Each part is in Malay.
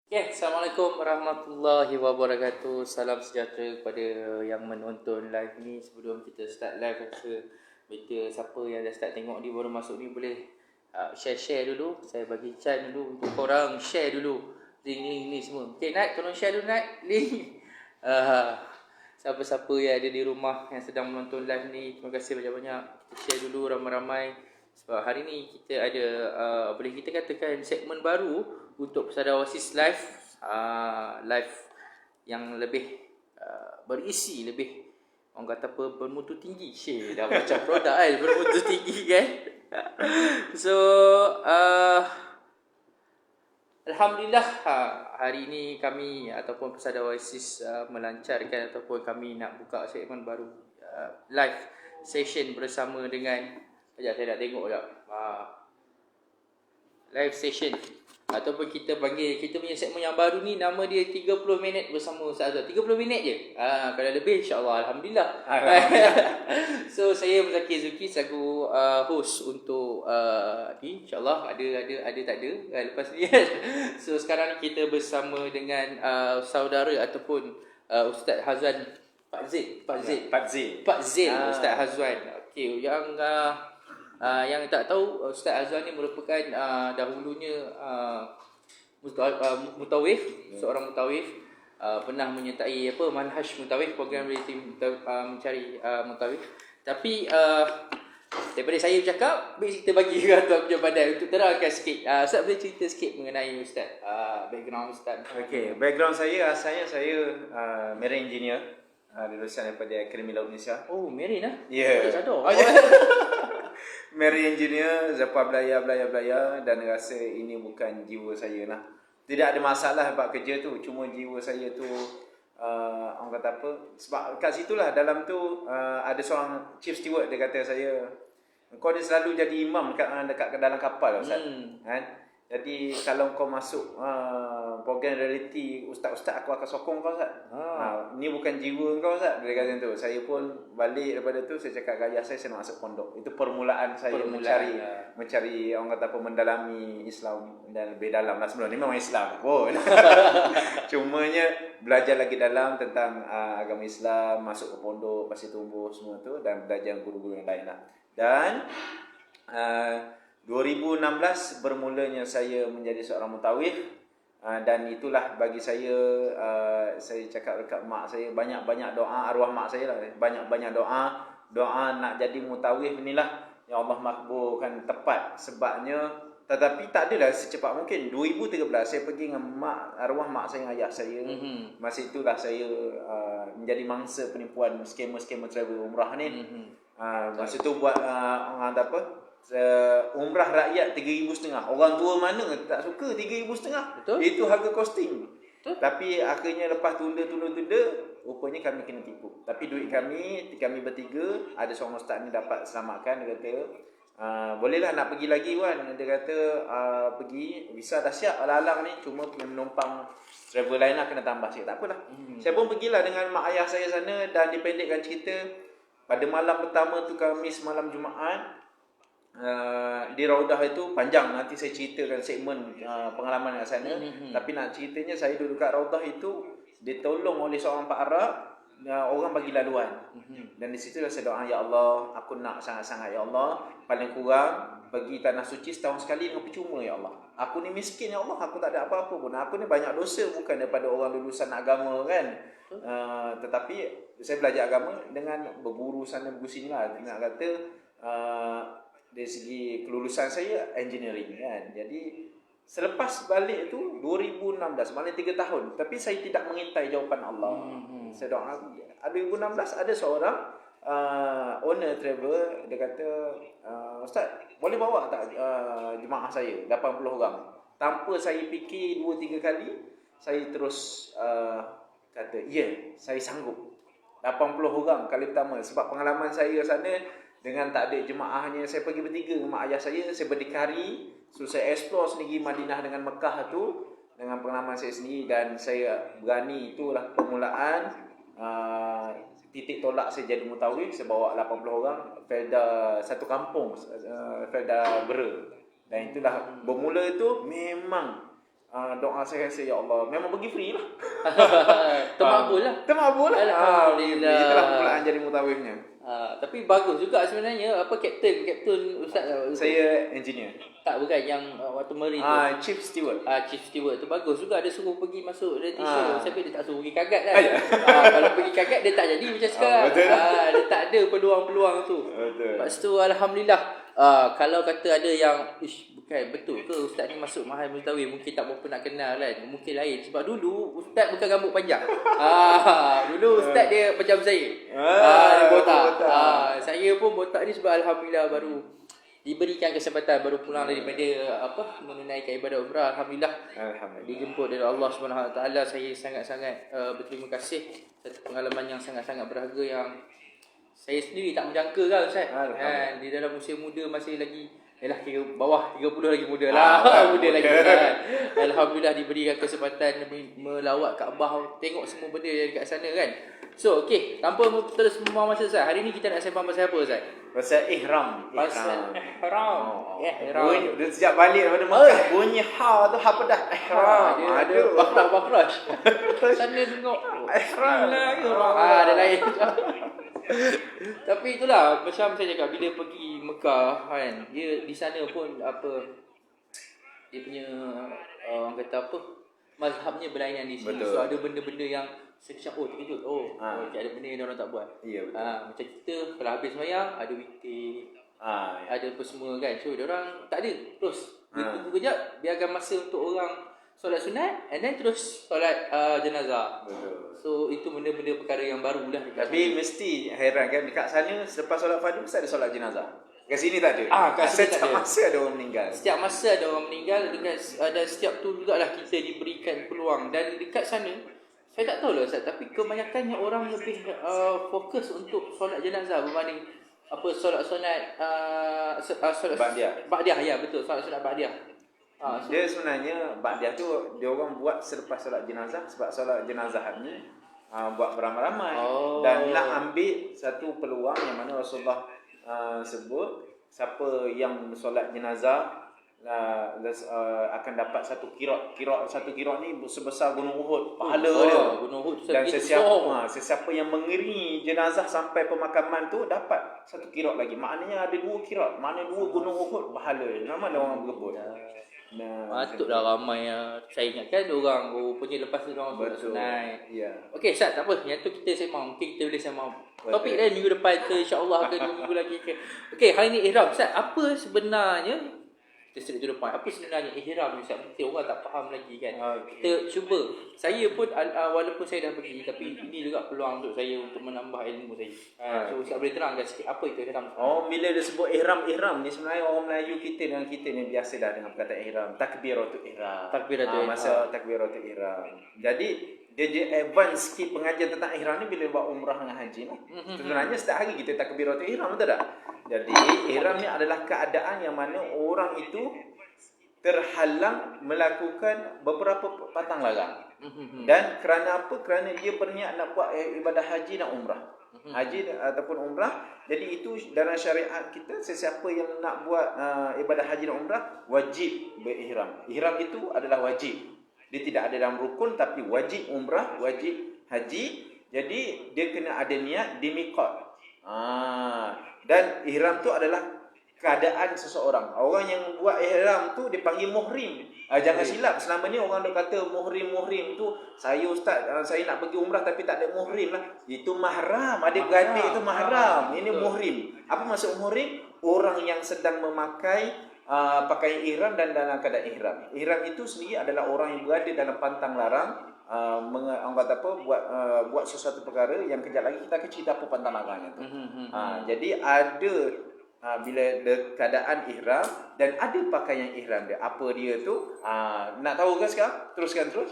Okay, Assalamualaikum warahmatullahi wabarakatuh. Salam sejahtera kepada yang menonton live ni. Sebelum kita start live, rasa better siapa yang dah start tengok ni baru masuk ni boleh share-share dulu. Saya bagi chance dulu untuk korang share dulu link ni semua. Okay, Nat, tolong share dulu Nat link. Siapa-siapa yang ada di rumah yang sedang menonton live ni, terima kasih banyak-banyak. Kita share dulu ramai-ramai. Sebab hari ni kita ada boleh kita katakan segmen baru untuk Pesada Oasis live, live yang lebih berisi, lebih orang kata apa, bermutu tinggi. Dah macam produk kan, bermutu tinggi kan. So Alhamdulillah, hari ini kami ataupun Pesada Oasis melancarkan ataupun kami nak buka segmen baru, live session bersama dengan, sekejap saya nak tengok sekejap, live session ataupun kita panggil, kita punya segmen yang baru ni nama dia 30 minit bersama Ustaz Azwar. 30 minit je. Kalau lebih insya-Allah alhamdulillah. So saya Muzakir Zuki selaku host untuk ni, insya-Allah ada tak ada lepas ni. So sekarang kita bersama dengan saudara ataupun Ustaz Hazwan Pak Zil Ustaz Hazwan. Okey, yang tak tahu, Ustaz Azwan ni merupakan dahulunya mutawif, seorang mutawif, pernah menyertai manhaj mutawif, program reality mencari mutawif. Tapi daripada saya bercakap, kita bagi Tuan Punya Badai untuk terangkan sikit. Ustaz boleh cerita sikit mengenai Ustaz, background Ustaz? Okey, background saya asalnya saya marine engineer, lulusan daripada Akademi Laut Malaysia. Oh, marine lah? Ya. Yeah. Oh, yeah. Marine engineer, Zapa belayar dan rasa ini bukan jiwa saya lah. Tidak ada masalah buat kerja tu, cuma jiwa saya tu orang kata apa? Sebab kat situlah dalam tu ada seorang chief steward, dia kata saya, kau ni selalu jadi imam dekat dalam kapal Ustaz. Kan? Jadi kalau kau masuk program reality ustaz-ustaz, aku akan sokong kau Ustaz. Ni bukan jiwa kau Ustaz, dia kata tu. Saya pun balik daripada tu, saya cakap dengan ayah saya nak masuk pondok. Itu permulaan saya mencari orang kata apa, mendalami Islam dan lebih dalam lah. Sebelum ni memang Islam pun. Cumanya belajar lagi dalam tentang agama Islam, masuk ke pondok, pasti tumbuh semua tu, dan belajar guru-guru yang lain lah. Dan 2016 bermulanya saya menjadi seorang mutawif, dan itulah bagi saya cakap dekat mak saya, banyak-banyak doa, arwah mak saya lah, banyak-banyak doa nak jadi mutawif inilah, ya Allah makbulkan tepat sebabnya. Tetapi tak adalah secepat mungkin. 2013 saya pergi dengan arwah mak saya, ayah saya. Masa itulah saya menjadi mangsa penipuan skema travel umrah ni. Masa tu buat orang kata apa, umrah rakyat 3,500. Orang tua mana tak suka 3,500? Betul? Itu harga costing. Betul? Tapi akhirnya lepas tunda, rupanya kami kena tipu. Tapi duit kami bertiga, ada seorang ustaz ni dapat selamatkan. Dia kata, bolehlah nak pergi lagi Wan. Dia kata, pergi, visa dah siap alang-alang ni, cuma menumpang travel lain lah, kena tambah sikit. Tak apalah. Saya pun pergilah dengan mak ayah saya sana, dan dipendekkan cerita, pada malam pertama tu, Khamis malam Jumaat, di Raudah itu panjang, nanti saya ceritakan segmen pengalaman kat sana. Tapi nak ceritanya, saya duduk kat Raudah itu ditolong oleh seorang Pak Arab, orang bagi laluan. Dan di situ saya doa, ya Allah, aku nak sangat-sangat ya Allah, paling kurang pergi tanah suci setahun sekali dengan percuma ya Allah. Aku ni miskin ya Allah, aku tak ada apa-apa pun. Aku ni banyak dosa, bukan daripada orang lulusan agama kan. Tetapi saya belajar agama dengan berguru sana berguru sini lah. Nak kata dari segi kelulusan saya engineering kan. Jadi selepas balik tu 2016, maknanya 3 tahun, tapi saya tidak mengintai jawapan Allah. Saya doa 2016 ada seorang owner travel, dia kata, Ustaz boleh bawa tak jemaah saya 80 orang. Tanpa saya fikir 2-3 kali, saya terus kata ya, saya sanggup 80 orang kali pertama. Sebab pengalaman saya sana dengan tak ada jemaahnya, saya pergi bertiga dengan mak ayah saya berdikari. So saya explore sendiri Madinah dengan Mekah tu dengan pengalaman saya sendiri, dan saya berani. Itulah permulaan titik tolak saya jadi mutawif. Saya bawa 80 orang, Felda satu kampung, Felda Bera. Dan itulah bermula itu memang doa saya rasa ya Allah memang bagi free lah. Termakbul lah. Termakbul lah. Alhamdulillah. Itulah permulaan jadi mutawifnya. Tapi bagus juga sebenarnya. Apa kapten Ustaz? Saya engineer. Tak, bukan yang waktu Marine tu. Chief steward. Chief steward tu bagus juga. Dia suruh pergi masuk reality show. Siapa dia tak suruh pergi kagat kan? Ya. Kalau pergi kagat dia tak jadi macam sekarang. Betul. Dia tak ada peluang-peluang tu. Betul. Lepas tu Alhamdulillah. Kalau kata ada yang bukan betul ke Ustaz ni masuk Mahal Mustawif, mungkin tak berapa nak kenal kan. Mungkin lain. Sebab dulu Ustaz bukan rambut panjang. Dulu Ustaz dia macam saya. Dia botak. Saya pun botak ni sebab Alhamdulillah baru diberikan kesempatan, baru pulang daripada menunaikan ibadah umrah. Alhamdulillah dijemput dari Allah Subhanahu Wa Taala. Saya sangat-sangat berterima kasih. Satu pengalaman yang sangat-sangat berharga yang saya sendiri tak menjangka kan Ustaz. Di dalam usia muda masih lagi kira bawah 30 lagi muda lah. Muda lagi kan. Alhamdulillah diberikan kesempatan melawat Kaabah, tengok semua benda yang dekat sana kan. So okey, tanpa terus membuang masa Ustaz, hari ni kita nak sembang pasal apa Ustaz? Pasal ihram. Pasal ihram. Bunyi dia sejak balik daripada Mekah bunyi tu apa dah ihram. Ada bakraj. Sana tengok ihram lagi orang. Ada lain. Tapi itulah macam saya cakap, bila pergi Mekah kan, dia di sana pun dia punya orang kata mazhabnya berlainan di sini. Betul. So ada benda-benda yang saya cakap terkejut. Ada benda yang orang tak buat. Ya betul. Macam kita kalau habis sembahyang ada witir. Ada apa semua kan. So diorang tak ada, terus dia tunggu kejap, biarkan masa untuk orang solat sunat and then terus solat jenazah. Betul. So itu benda-benda perkara yang baru lah. Tapi mesti heran kan, dekat sana selepas solat fardu mesti ada solat jenazah. Kat sini tak ada. Kat sini tak ada. Masa ada orang meninggal. Setiap masa ada orang meninggal, dan setiap tu jugalah kita diberikan peluang. Dan dekat sana saya tak tahu lah Ustaz, tapi kebanyakannya orang lebih fokus untuk solat jenazah berbanding solat Ba'diyah. Ya betul, solat Ba'diyah. Dia sebenarnya Ba'diyah tu dia orang buat selepas solat jenazah, sebab solat jenazah ni buat beramai-ramai dan nak ambil satu peluang yang mana Rasulullah sebut siapa yang solat jenazah akan dapat satu kirat ni sebesar gunung Uhud pahala dia. Gunung Uhud dan sesiapa yang mengeri jenazah sampai pemakaman tu dapat satu kirat lagi. Maknanya ada 2 kirat, maknanya 2 gunung Uhud pahala dia. Nama ada orang berebut. Patutlah ramai saya ingatkan orang punya lepas tu orang solat sunat. Ya. Okey Ustaz, tak apa, yang tu kita sembang, mungkin kita boleh sembang topik lain minggu depan ke, insya-Allah ke 2 minggu lagi ke. Okey, hari ni ihram Ustaz, apa sebenarnya, kita straight to the point, apa sebenarnya ihram ni Ustaz? Mungkin orang tak faham lagi kan. Kita cuba, saya pun walaupun saya dah pergi, tapi ini juga peluang untuk saya untuk menambah ilmu saya. So Ustaz boleh terangkan sikit apa itu ihram? Bila dia sebut ihram ni sebenarnya orang Melayu kita dengan kita ni biasa dah dengan perkataan ihram, takbiratul ihram. Masa takbiratul ihram. Jadi dia advance sikit pengajian tentang ihram ni bila buat umrah dengan haji ni. Sebenarnya setiap hari kita takbiratul ihram, betul tak? Jadi ihram ni adalah keadaan yang mana orang itu terhalang melakukan beberapa patang larang. Dan kerana apa? Kerana dia berniat nak buat ibadah haji dan umrah. Haji ataupun umrah. Jadi itu dalam syariat kita, sesiapa yang nak buat ibadah haji dan umrah wajib berihram. Ihram itu adalah wajib. Dia tidak ada dalam rukun, tapi wajib umrah, wajib haji. Jadi dia kena ada niat di miqat. Dan ihram tu adalah keadaan seseorang. Orang yang buat ihram tu dipanggil muhrim. Jangan silap, selama ni orang dah kata muhrim tu, saya Ustaz, saya nak pergi umrah tapi tak ada muhrim lah. Itu mahram, adik-beradik itu mahram. Ini muhrim. Apa maksud muhrim? Orang yang sedang memakai pakaian ihram dan dalam keadaan ihram. Ihram itu sendiri adalah orang yang berada dalam pantang larang, buat sesuatu perkara yang kejap lagi kita akan cerita apa pantang larangnya tu. Jadi ada bila ada keadaan ihram dan ada pakaian ihram dia. Apa dia tu? Nak tahu ke sekarang? Teruskan terus.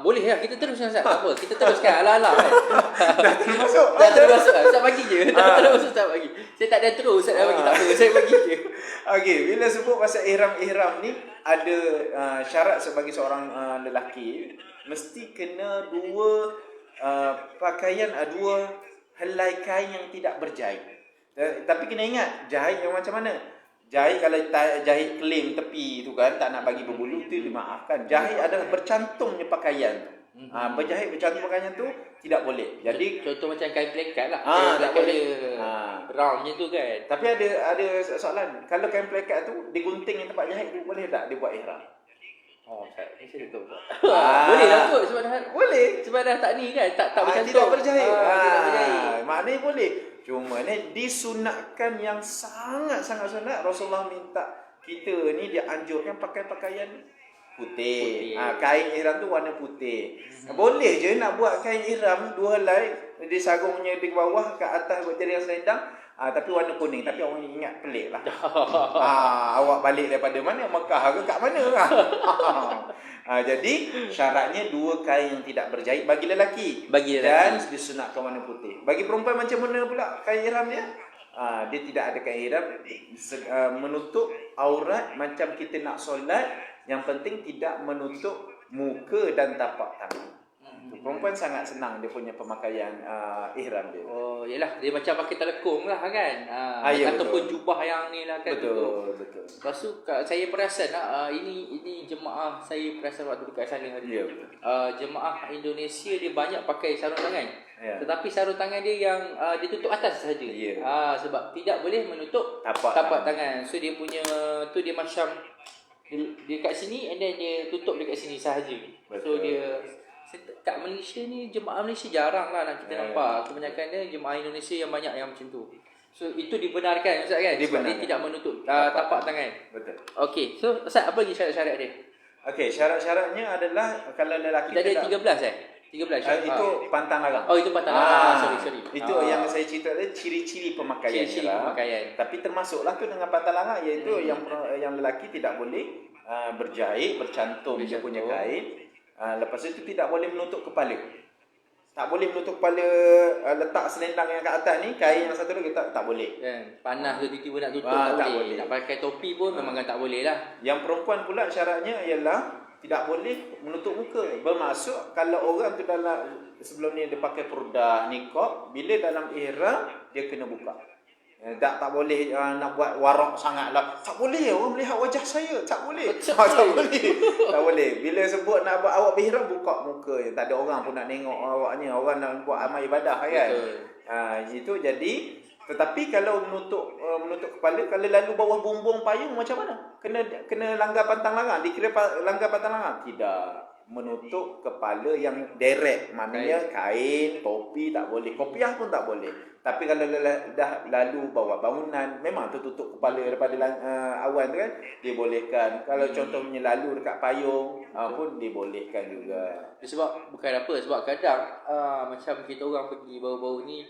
Boleh lah, kita teruskan Ustaz. Tak apa, kita teruskan ala-ala kan. Dah termasuk. Ustaz bagi je. Terus Ustaz bagi. Saya tak ada terus Ustaz dah bagi, tak apa, saya bagi je. Okey, bila sebut pasal ihram ni ada syarat sebagai seorang lelaki, mesti kena 2 pakaian, 2 helai kain yang tidak berjahit. Tapi kena ingat, jahit yang macam mana? Jahit kalau jahit kelim tepi tu kan, tak nak bagi berbulu tu dimaafkan. Jahit adalah bercantumnya pakaian. Berjahit bercantum pakaian tu tidak boleh. Jadi contoh macam kain plekat lah. tak boleh. Round macam tu kan. Tapi ada soalan. Kalau kain plekat tu digunting yang tempat jahit tu, boleh tak dia buat ihram? Saya tahu. Boleh lah kot sebab dah boleh. sebab dah tak ni kan, tak bercantum. Tidak berjahit. Tidak berjahit. Maknanya boleh. Cuma ni disunatkan yang sangat-sangat sunat. Rasulullah minta kita ni dianjurkan pakai pakaian putih. Kain ihram tu warna putih. Boleh je nak buat kain ihram dua helai, dia sarungnya di bawah ke atas buat jadi yang selendang. Tapi warna kuning. Tapi orang ingat pelik lah. Awak balik daripada mana? Mekah ke kat mana? Jadi syaratnya dua kain yang tidak berjahit bagi lelaki. Dan disunatkan warna putih. Bagi perempuan macam mana pula kain ihram dia? Dia tidak ada kain ihram, menutup aurat macam kita nak solat. Yang penting tidak menutup muka dan tapak tangan. Perempuan sangat senang dia punya pemakaian ihram dia. Yalah, dia macam pakai telekung lah kan. Ya, ataupun betul. jubah yang ni lah kan. Betul. Lepas tu saya perasan ini jemaah saya perasan waktu dekat sana hari. Ya, jemaah Indonesia dia banyak pakai sarung tangan. Ya. Tetapi sarung tangan dia yang dia tutup atas sahaja. Ya. Sebab tidak boleh menutup tapak tangan. So dia punya tu dia macam dia kat sini and then dia tutup dekat sini sahaja. So dia kat Malaysia ni, jemaah Malaysia jarang lah nak kita nampak. Kebanyakan dia jemaah Indonesia yang banyak yang macam tu. So itu dibenarkan Ustaz kan? Sebab dia tidak menutup tapak tangan. Betul. Okey, so Ustaz apa lagi syarat-syarat dia? Okey, syarat-syaratnya adalah kalau lelaki Kita ada 13 13 itu pantang larang. Itu pantang larang. Sorry. Itu yang saya cerita tadi ciri-ciri pemakaian. Ciri-ciri pemakaian. Tapi termasuklah tu dengan pantang larang, iaitu yang lelaki tidak boleh berjahit, bercantum dia punya kain. Lepas itu tidak boleh menutup kepala. Tak boleh menutup kepala, letak selendang yang kat atas ni, kain yang satu lagi tak boleh. Panas tu tiba-tiba nak tutup tak boleh. Nak pakai topi pun memang tak boleh lah. Yang perempuan pula syaratnya ialah tidak boleh menutup muka. Bermaksud kalau orang tu dalam sebelum ni dia pakai purdah, niqab, bila dalam ihram dia kena buka. Tak boleh nak buat warak sangat lah. Tak boleh orang melihat wajah saya. Tak boleh. Tak boleh. Tak boleh. Bila sebut nak buat awak berihram, buka muka. Tak ada orang pun nak tengok awaknya. Orang nak buat amal ibadah kan. Itu jadi. Tetapi kalau menutup kepala, kalau lalu bawah bumbung payung macam mana? Kena langgar pantang larang. Dikira langgar pantang larang? Tidak. Menutup kepala yang direct, maknanya kain, topi tak boleh, kopiah pun tak boleh. Tapi kalau dah lalu bawah bangunan, memang tertutup kepala daripada awan tu kan, dibolehkan. Kalau contohnya lalu dekat payung pun dibolehkan juga. Sebab bukan apa, sebab kadang macam kita orang pergi baru-baru ni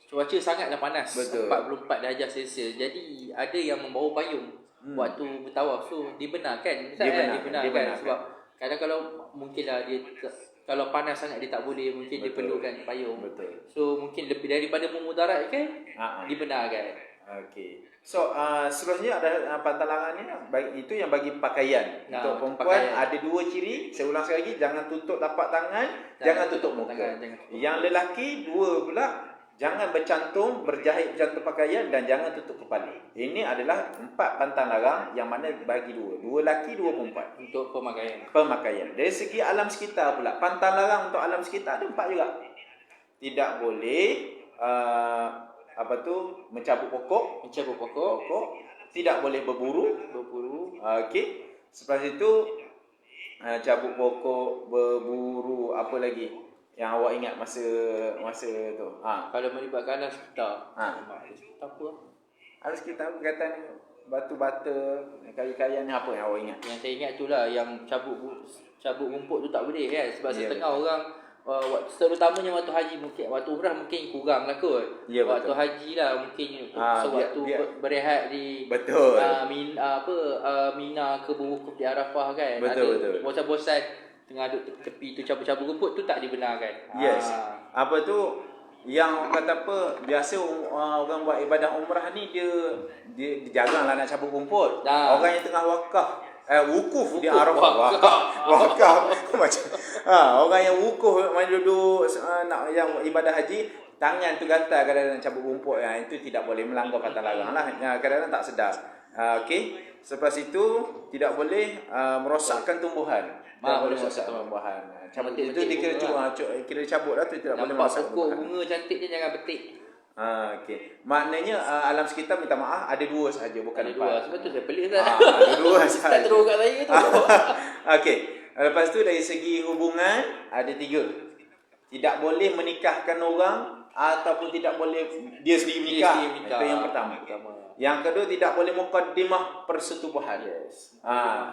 cuaca sangatlah panas. Betul. 44 darjah Celsius. Jadi ada yang membawa payung waktu bertawaf. So dibenarkan. Dibenarkan. Sebab kadang kalau mungkinlah dia kalau panas sangat dia tak boleh, mungkin dia perlukan payung. Betul. So mungkin lebih daripada memudaratkan, dibenarkan. Okey. So seterusnya ada pantang larangnya, itu yang bagi pakaian. Untuk perempuan ada dua ciri. Saya ulang sekali lagi, jangan tutup tapak tangan, jangan tutup muka. Yang lelaki dua pula, jangan bercantum, bercantum pakaian dan jangan tutup kepala. Ini adalah 4 pantang larang yang mana bagi dua lelaki, dua perempuan. Untuk Pemakaian. Dari segi alam sekitar pula, pantang larang untuk alam sekitar ada 4 juga. Tidak boleh mencabut pokok. Tidak boleh berburu. Okey. Selepas itu cabut pokok, berburu, apa lagi yang awak ingat masa tu? Kalau melibatkan alam sekitar. Apa? Alam sekitar berkaitan batu-bata, kayu-kayu ni, apa yang awak ingat? Yang saya ingat itulah yang cabut rumput tu tak boleh kan. Sebab setengah orang terutamanya waktu haji, mungkin waktu umrah mungkin kurang lah kot. Waktu haji lah mungkin sewaktu berehat di Mina ke berwukuf di Arafah kan. Betul. Bosan-bosan tengah duduk tepi tu cabut-cabut rumput tu tak dibenarkan. Yes. Apa tu yang kata apa, biasa orang buat ibadah umrah ni dia jaranglah nak cabut rumput. Orang yang tengah wukuf di Arafah. Wakaf macam orang yang wukuf macam duduk nak yang ibadah haji, tangan tu gatal kadang-kadang nak cabut rumput. Itu tidak boleh, melanggar pantang larang lah. Kadang-kadang tak sedar. Okey. Selepas itu tidak boleh merosakkan tumbuhan. Tak boleh merosakkan tumbuhan. Cabut itu dikira kira cabut lah tu, tidak boleh nampak merosakkan pokok tumbuhan. bunga cantik je jangan petik. Okey. Maknanya alam sekitar minta maaf ada 2 sahaja bukan Ada 4. 2. Sebab tu saya pelik tak. Ada 2 Tak sahaja. terus kat saya tu. Okey. Lepas tu dari segi hubungan ada 3. Tidak boleh menikahkan orang ataupun tidak boleh dia sendiri menikah. Itu yang pertama. Yang kedua tidak boleh mukaddimah persetubuhan. Yes.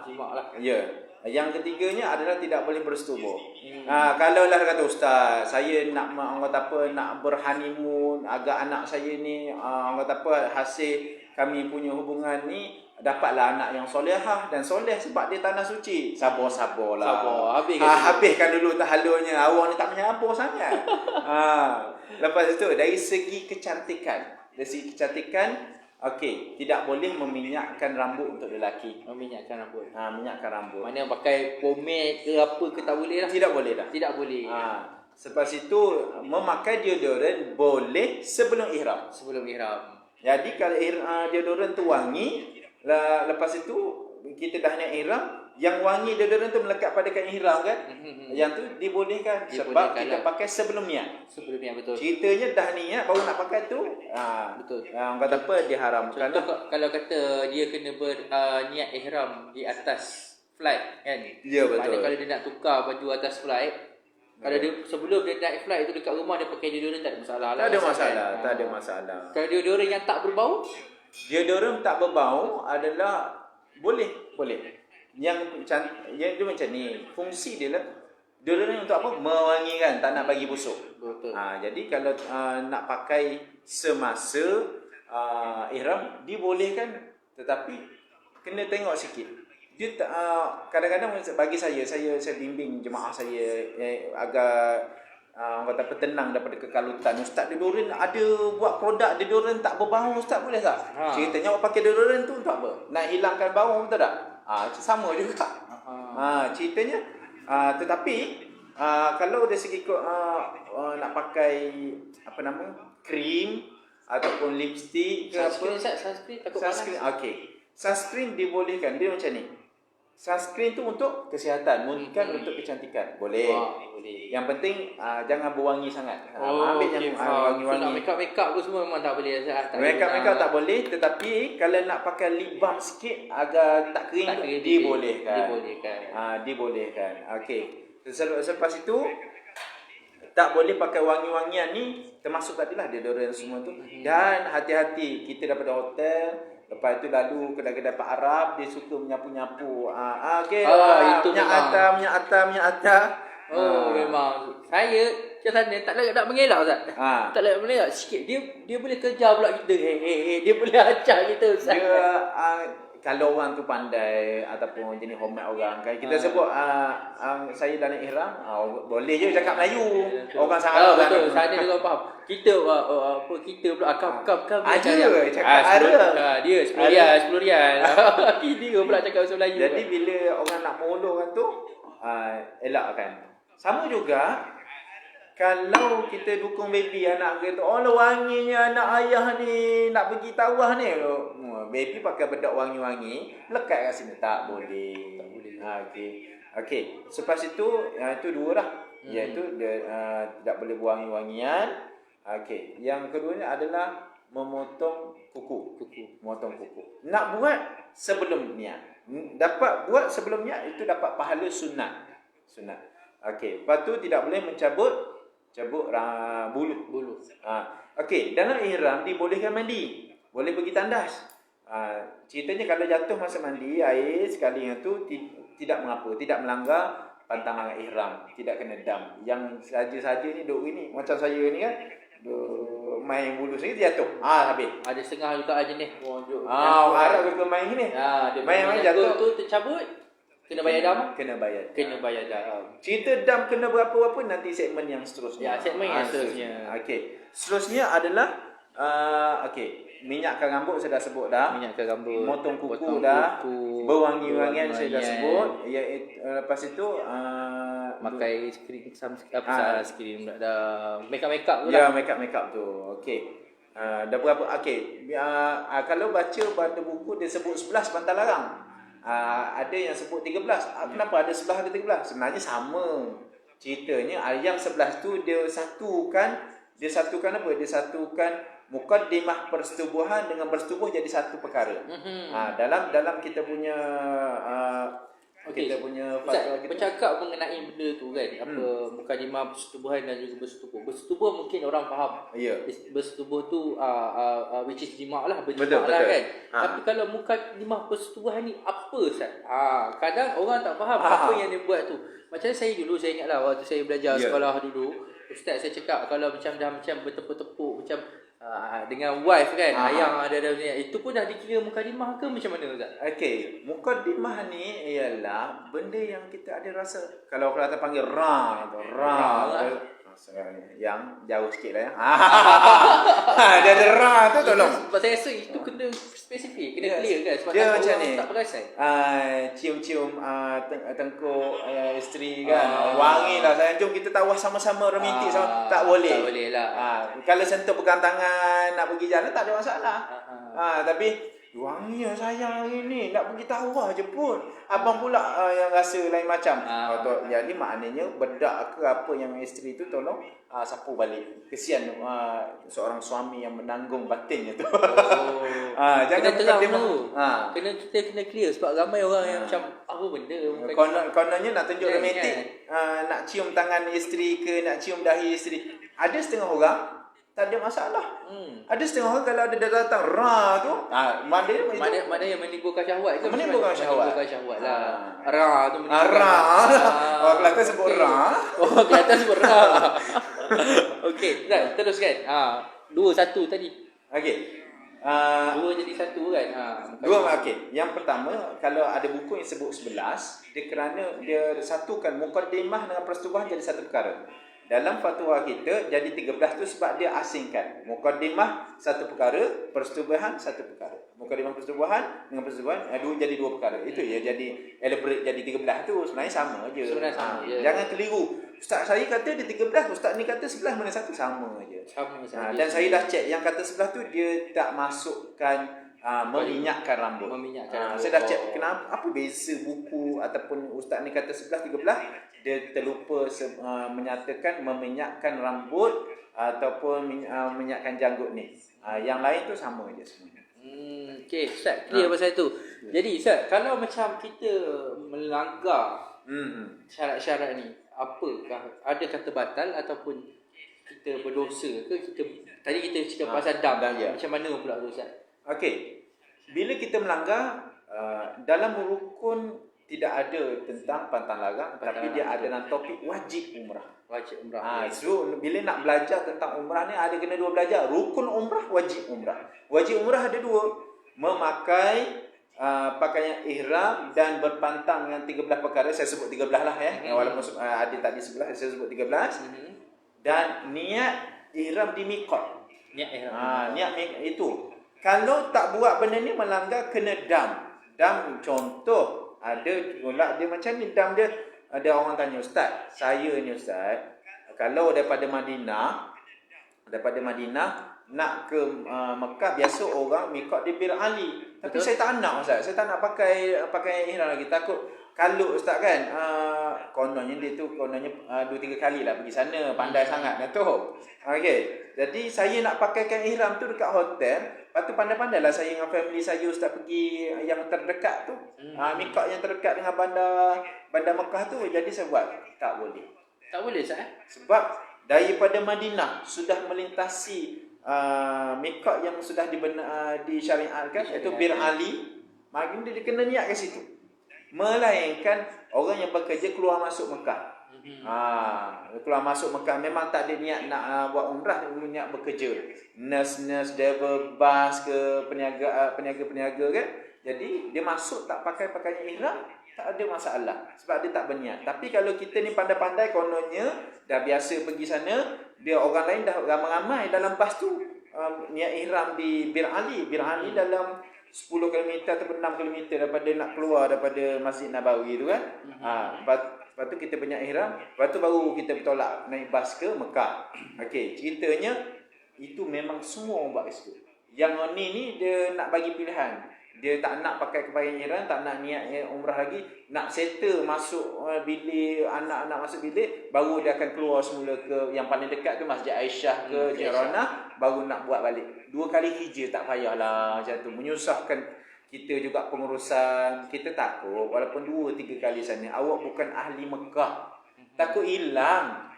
Simaklah. Ya. Yang ketiganya adalah tidak boleh bersetubuh. Kalau lah kata ustaz, saya nak orang kata apa, nak berhoneymoon agak anak saya ni orang kata apa, hasil kami punya hubungan ni dapatlah anak yang solehah dan soleh sebab dia tanah suci. Sabar-sabarlah. Habiskan dulu tahalulnya. Awak ni tak menyabar sangat. Lepas itu dari segi kecantikan. Dari segi kecantikan, okey, tidak boleh meminyakkan rambut untuk lelaki. Meminyakkan rambut. Minyakkan rambut. Mana pakai pomade ke apa ke tak boleh lah. Tidak boleh dah. Tidak boleh. Selepas itu memakai deodoran boleh sebelum ihram. Sebelum ihram. Jadi kalau deodoran tu wangi, lepas itu kita dah nak ihram, yang wangi deodoran tu melekat pada kain ihram kan? Yang tu dibolehkan sebab kita pakai sebelum niat. Sebelum niat, betul. Ceritanya dah niat baru nak pakai tu. Betul. Orang kata apa, diharamkan. Contoh kalau kata dia kena niat ihram di atas flight kan? Ya, betul. Maknanya kalau dia nak tukar baju atas flight, kalau dia sebelum dia naik flight tu dekat rumah dia pakai deodoran tak ada masalah lah. Tak ada masalah, tak ada masalah. Kalau deodoran yang tak berbau, deodoran tak berbau adalah boleh. Yang dia macam ni, fungsi dia lah. Deodoran untuk apa? Mewangikan, tak nak bagi busuk. betul. Jadi kalau nak pakai semasa ihram dibolehkan, tetapi kena tengok sikit. Dia kadang-kadang bagi saya bimbing jemaah saya agak orang kata tenang daripada kekalutan. Ustaz deodoran ada buat produk deodoran tak berbau, ustaz boleh tak? Ceritanya awak pakai deodoran tu untuk apa? Nak hilangkan bau, betul tak? Sama juga. Ceritanya tetapi kalau dari segi nak pakai apa nama, krim ataupun lipstick ke sunscreen takut panas. Okey. Sunscreen dibolehkan. Dia macam ni. Sunscreen tu untuk kesihatan, bukan untuk kecantikan. Boleh. Boleh. Yang penting jangan berwangi sangat. Ambil yang wangi-wangi. So, make up tu semua memang tak boleh. Make up tak boleh, tetapi kalau nak pakai lip balm sikit agak tak kering, dibolehkan. Dibolehkan. Okey. Selepas itu tak boleh pakai wangi-wangian ni, termasuk tadilah deodoran semua tu. Dan hati-hati, kita daripada hotel, lepas tu lalu kedai-kedai Pak Arab, dia suka menyapu-nyapu. Okey. Itu minyak atar. Memang. Saya macam sana tak nak mengelak Ustaz. Tak nak mengelak sikit. Dia boleh kejar pula kita. Dia boleh acak kita Ustaz. Dia kalau orang tu pandai ataupun jenis hormat orang, kan kita sebut saya dalam ihram, boleh je cakap Melayu. Orang Sarawak betul. Sana dia faham. Kita kita pula kam aja cakap ara. Dia 10 rial. Dia pula cakap bahasa Melayu. Jadi bila orang nak mengulurkan tu elakkan. Sama juga kalau kita dukung baby anak kita, wanginya anak ayah ni nak pergi tawah ni. Baby pakai bedak wangi-wangi, lekat kat sini tak boleh. Okey. Selepas itu itu 2 dah. Iaitu tidak boleh wangi-wangian. Okey. Yang keduanya adalah memotong kuku. Memotong kuku. Nak buat sebelum niat. Dapat buat sebelum niat itu dapat pahala sunat. Okey. Lepas tu tidak boleh cabut bulu. Okey, dalam ihram dibolehkan mandi. Boleh pergi tandas. Ceritanya kalau jatuh masa mandi air sekali yang tu tidak mengapa, tidak melanggar pantangan ihram, tidak kena dam. Yang saja-saja ni duk ini macam saya ni kan, main bulu sendiri jatuh. Habis. Ada setengah juga jenis. Harap ke main ni. Main jatuh tu tercabut. Kena bayar dam? Kena bayar dam. Cerita dam kena berapa-berapa nanti segmen yang seterusnya. Segmen yang seterusnya. Okey. Seterusnya adalah minyakkan rambut saya dah sebut dah. Minyakkan rambut. Motong kuku dah. Berwangi-wangian saya dah sebut. Lepas itu pakai sunscreen dah make up tu lah. lah. Make up tu. Okey. Dah berapa? Okey. Kalau baca pada buku dia sebut 11 Bantal Larang. Ada yang sebut 13. Kenapa ada 11 ada 13? Sebenarnya sama. Ceritanya yang 11 tu dia satukan apa? Dia satukan mukaddimah persetubuhan dengan bersetubuh jadi satu perkara. Dalam kita punya kita punya fatwa kita bercakap mengenai benda tu kan, apa mukadimah persetubuhan dan juga bersetubuh. Bersetubuh mungkin orang faham. Bersetubuh tu which is jima' lah, berjima' lah kan. Tapi kalau mukadimah persetubuhan ni apa Ustaz? Kadang orang tak faham apa yang dia buat tu. Macam saya dulu, saya ingat lah waktu saya belajar sekolah dulu, Ustaz saya cakap kalau macam dah macam bertepuk-tepuk macam dengan wife kan, ayang ada itu pun dah dikira mukadimah ke macam mana Ustaz? Okey, mukadimah ni ialah benda yang kita ada rasa. Kalau orang kata panggil ra yang jauh sikit lah ya. Dia ada ra tu tolong. Sebab saya rasa itu kena spesifik, kena clear kan, sebab dia macam ni, tak perasan. Cium-cium tengkuk isteri kan, wangi lah sayang, jom kita tawaf sama-sama, romantik sama. Tak boleh. Tak boleh lah. Kalau sentuh pegang tangan nak pergi jalan tak ada masalah. Tapi wangi sayang hari ni nak pergi tawaf je pun. Abang pula yang rasa lain macam. Jadi maknanya bedak ke apa yang isteri tu tolong sapu balik. Kesian seorang suami yang menanggung batinnya tu. Jangan kita kena clear sebab ramai orang yang macam apa benda. Kononnya nak tunjuk romantik, nak cium tangan isteri ke nak cium dahi isteri. Ada setengah orang tak ada masalah. Ada setengah orang kalau ada datang ra tu, mana yang menimbulkan syahwat ke? Menimbulkan syahwat lah. Ra tu menimbulkan. Orang Kelantan sebut ra. Orang Kelantan sebut ra. Okey, teruskan. 2 1 tadi. Okey. 2 jadi 1 kan. Dua okey. Yang pertama, kalau ada buku yang sebut 11, dia kerana dia satukan mukaddimah dengan persetubuhan jadi satu perkara. Dalam fatwa kita jadi 13 tu sebab dia asingkan. Mukaddimah satu perkara, persetubuhan satu perkara. Mukaddimah persetubuhan dengan persetubuhan jadi dua perkara. Itu ya jadi elaborate jadi 13 tu sebenarnya sama je. Jangan keliru. Ustaz saya kata dia 13, ustaz ni kata 11, mana satu sama je. Sama. Dan saya dah check yang kata 11 tu dia tak masukkan meminyakkan rambut. Saya dah check kenapa apa beza buku ataupun ustaz ni kata 11 13 dia terlupa menyatakan meminyakkan rambut ataupun minyakkan janggut ni. Yang lain tu sama je semuanya. Okey, Ustaz, clear pasal tu. Jadi Ustaz, kalau macam kita melanggar syarat-syarat ni, apakah ada kata batal ataupun kita berdosa ke? Tadi kita cakap pasal dam. Macam mana pula tu Ustaz? Okey. Bila kita melanggar dalam rukun tidak ada tentang pantang larang, tapi dia ada dalam topik wajib umrah. So bila nak belajar tentang umrah ni ada kena dua belajar. Rukun umrah, wajib umrah. Wajib umrah ada dua. Memakai pakaian ihram dan berpantang dengan 13 perkara. Saya sebut 13 lah ya. Walaupun ada tadi 11, saya sebut 13. Dan niat ihram di miqat. Niat itu. Kalau tak buat benda ni melanggar kena dam. Dam contoh ada pula dia macam ni dam dia. Ada orang tanya, Ustaz, saya ni Ustaz, kalau daripada Madinah nak ke Mekah, biasa orang miqat di Bir Ali. Tapi saya tak nak Ustaz, saya tak nak pakai ihram lagi, takut kalau Ustaz kan kononnya 2-3 kali lah pergi sana, pandai sangat Dato'. Okey. Jadi saya nak pakaikan ihram tu dekat hotel. Lepas tu pandai-pandailah saya dengan family saya Ustaz pergi yang terdekat tu. Miqat yang terdekat dengan bandar Mekah tu. Jadi saya buat tak boleh. Tak boleh Ustaz? Sebab daripada Madinah sudah melintasi miqat yang sudah disyariatkan, iaitu Bir Ali. Maka dia kena niat ke situ. Melainkan orang yang bekerja keluar masuk Mekah. Keluar masuk Mekah memang tak ada niat nak buat umrah, niat bekerja. Nurse, driver bas ke peniaga kan. Jadi dia masuk tak pakai pakaian ihram, tak ada masalah sebab dia tak berniat. Tapi kalau kita ni pandai-pandai kononnya dah biasa pergi sana, dia orang lain dah ramai-ramai dalam bas tu niat ihram di Bir Ali. Bir Ali dalam 10 km atau 6 km daripada nak keluar daripada Masjid Nabawi tu kan. Lepas tu kita banyak ihram, lepas tu baru kita bertolak naik bas ke Mekah. Okey, ceritanya itu memang semua orang buat kat situ. Yang ni dia nak bagi pilihan. Dia tak nak pakai kebaya ihram, tak nak niat umrah lagi, nak settle masuk bilik, anak-anak masuk bilik, baru dia akan keluar semula ke yang paling dekat tu Masjid Aisyah ke Jiranah, baru nak buat balik. 2 kali hijrah tak payahlah macam tu. Menyusahkan kita juga pengurusan. Kita takut walaupun 2-3 kali sana, awak bukan ahli Mekah. Takut hilang.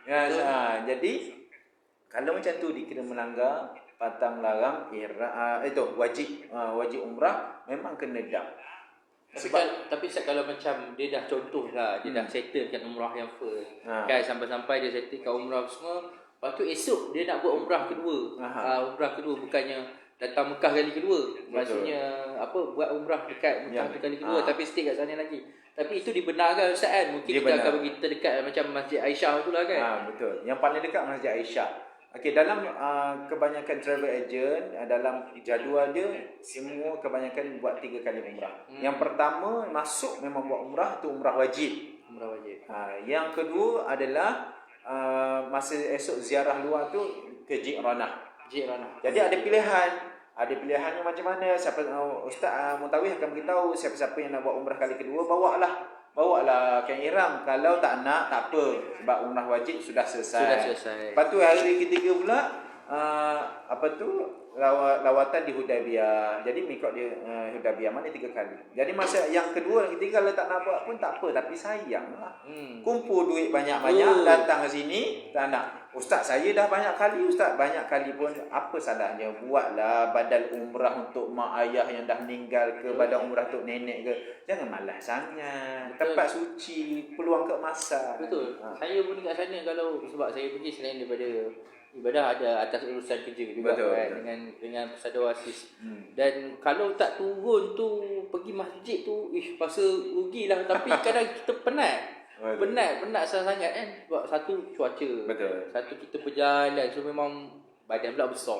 Jadi kalau macam tu dikira melanggar patang larang itu wajib umrah, memang kena dam. Tapi kalau macam dia dah contoh lah, dia dah settlekan umrah yang first, kan, sampai-sampai dia settlekan umrah semua, lepas tu esok dia nak buat umrah kedua. Umrah kedua bukannya datang Mekah kali kedua. Maksudnya buat umrah dekat Mekah kali kedua, tapi stay kat sana lagi. Tapi itu dibenarkan Ustaz kan? Mungkin kita akan bagi terdekat macam Masjid Aisyah tu lah kan? Betul. Yang paling dekat Masjid Aisyah. Okey, dalam kebanyakan travel agent, dalam jadual dia semua kebanyakan buat 3 kali umrah. Yang pertama masuk memang buat umrah, tu umrah wajib. Yang kedua adalah masa esok ziarah luar tu ke Jiranah. Jadi ada pilihan. Ada pilihannya macam mana. Siapa Ustaz Muntawih akan beritahu siapa-siapa yang nak buat umrah kali kedua, bawalah kain ihram. Kalau tak nak, tak apa, sebab umrah wajib sudah selesai. Lepas tu hari ketiga pula lawatan di Hudaybiyah. Jadi mikot dia Hudaybiyah mana 3 kali. Jadi masa yang kedua dan ketiga kalau tak nak buat pun tak apa, tapi sayanglah. Kumpul duit banyak-banyak, datang ke sini tak nak. Ustaz, saya dah banyak kali, Ustaz. Banyak kali pun apa salahnya, buatlah badal umrah untuk mak ayah yang dah meninggal ke, badal umrah untuk nenek ke. Jangan malas sangat. Tempat suci, peluang keemasan. Betul. Saya pun kat sana, kalau sebab saya pergi selain daripada ibadah, ada atas urusan kerja juga. Betul. Dengan Persada Oasis. Dan kalau tak turun tu pergi masjid tu, rasa rugilah. Tapi kadang kita penat. Penat sangat kan. Sebab satu cuaca. Betul. Satu kita berjalan, so memang badan pula besar.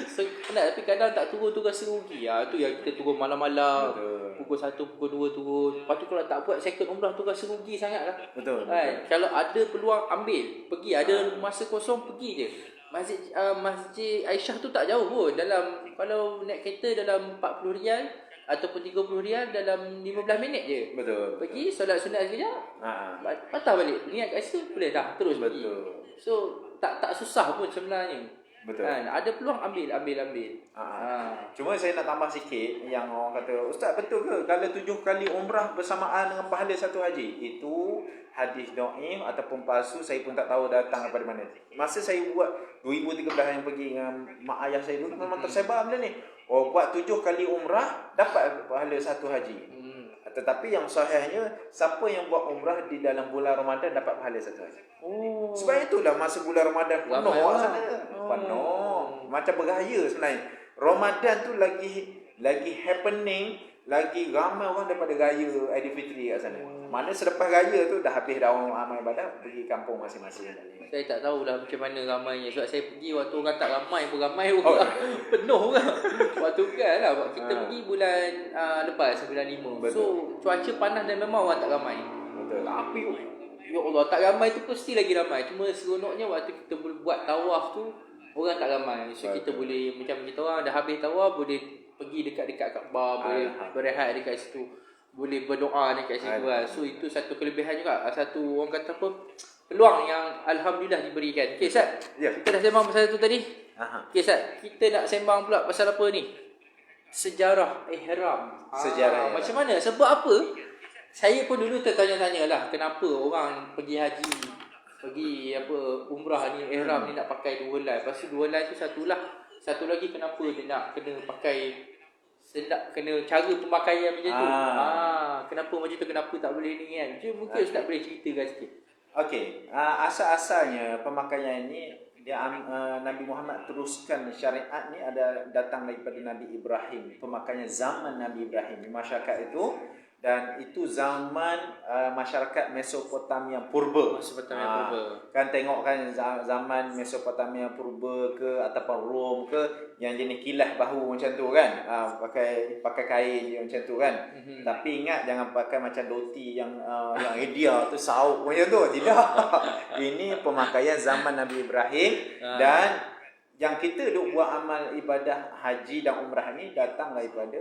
So penat, tapi kadang tak turun tu rasa rugi. Tu yang kita turun malam-malam. Pukul 1, pukul 2 turun. Lepas tu kalau tak buat second umrah tu rasa rugi sangat lah. Betul. Kalau ada peluang ambil, pergi. Ada masa kosong, pergi je. Masjid Aisyah tu tak jauh pun. Kalau naik kereta dalam 40 riyal ataupun 30 riyal dalam 15 minit je. Betul. Pergi solat sunat sekejap. Patah balik. Niat kat situ boleh dah terus pergi. So tak susah pun sebenarnya. Betul. Ada peluang ambil. Cuma saya nak tambah sikit yang orang kata, Ustaz betul ke kalau 7 kali umrah bersamaan dengan pahala 1 haji? Itu hadis dhaif ataupun palsu, saya pun tak tahu datang daripada mana. Masa saya buat 2013 yang pergi dengan mak ayah saya dulu, memang tersebar benda ni. Buat 7 kali umrah dapat pahala 1 haji. Tetapi yang sahihnya, siapa yang buat umrah di dalam bulan Ramadan dapat pahala 1 haji. Sebab itulah masa bulan Ramadan penuh sana. Penuh. Macam bergaya sebenarnya. Ramadan tu lagi happening, lagi ramai orang daripada raya Aidilfitri kat sana. Mana selepas raya tu dah habis dah orang amal ibadat, pergi kampung masing-masing. Saya tak tahulah macam mana ramainya. Sebab saya pergi waktu orang tak ramai pun ramai orang. Penuh kan. Waktu kan lah. Kita pergi bulan lepas, bulan 5. Betul. So cuaca panas dan memang orang tak ramai. Betul. Tapi ya Allah, tak ramai tu pasti lagi ramai. Cuma seronoknya waktu kita buat tawaf tu, orang tak ramai. So kita boleh, macam kita orang dah habis tawaf, boleh pergi dekat-dekat Kaabah, boleh berehat dekat situ, boleh berdoa dekat situ kan. So itu satu kelebihan juga. Satu orang kata apa, peluang yang alhamdulillah diberikan. Okey Ustaz. Kita dah sembang pasal tu tadi. Okey Ustaz, kita nak sembang pula pasal apa ni? Sejarah ihram. Sejarah. Macam mana? Sebab apa? Saya pun dulu tertanya-tanya lah, kenapa orang pergi haji, pergi umrah ni, ihram ni nak pakai 2 helai. Lepas tu 2 helai tu satu lagi kenapa dia nak kena pakai kena cara pemakaian macam tu. Kenapa macam tu, kenapa tak boleh ni kan? Mungkin Ustaz boleh ceritakan sikit. Okey, asal-asalnya pemakaian ini Nabi Muhammad teruskan syariat ni datang daripada Nabi Ibrahim. Pemakaian zaman Nabi Ibrahim di masyarakat itu, dan itu zaman masyarakat Mesopotamia Purba. Kan tengok kan zaman Mesopotamia Purba ke ataupun Rom ke, yang jenis kilas bahu macam tu kan, pakai kain macam tu kan. Tapi ingat jangan pakai macam doti yang India tu sauk macam tu. Tidak. Ini pemakaian zaman Nabi Ibrahim. Dan yang kita duk buat amal ibadah haji dan umrah ni datang daripada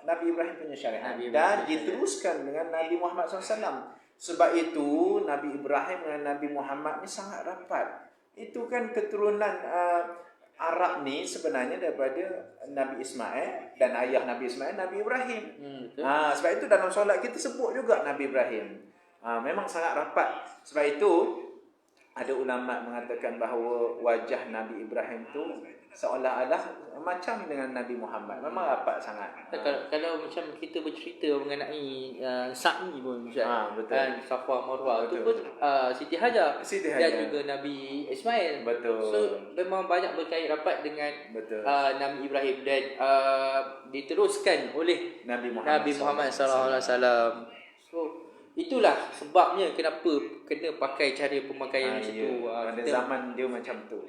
Nabi Ibrahim punya syariat dan diteruskan dengan Nabi Muhammad SAW. Sebab itu Nabi Ibrahim dengan Nabi Muhammad ni sangat rapat. Itu kan keturunan Arab ni sebenarnya daripada Nabi Ismail dan ayah Nabi Ismail Nabi Ibrahim. Sebab itu dalam solat kita sebut juga Nabi Ibrahim. Memang sangat rapat. Sebab itu ada ulama mengatakan bahawa wajah Nabi Ibrahim tu seolah-olah macam dengan Nabi Muhammad. Memang rapat sangat. Kalau macam kita bercerita mengenai Sa'i pun betul. Safa Marwah tu pun Siti Hajar dan juga Nabi Ismail. Betul. So memang banyak berkait rapat dengan Nabi Ibrahim dan diteruskan oleh Nabi Muhammad sallallahu alaihi wasallam. So itulah sebabnya kenapa kena pakai cara pemakaian macam tu. Pada zaman dia macam tu.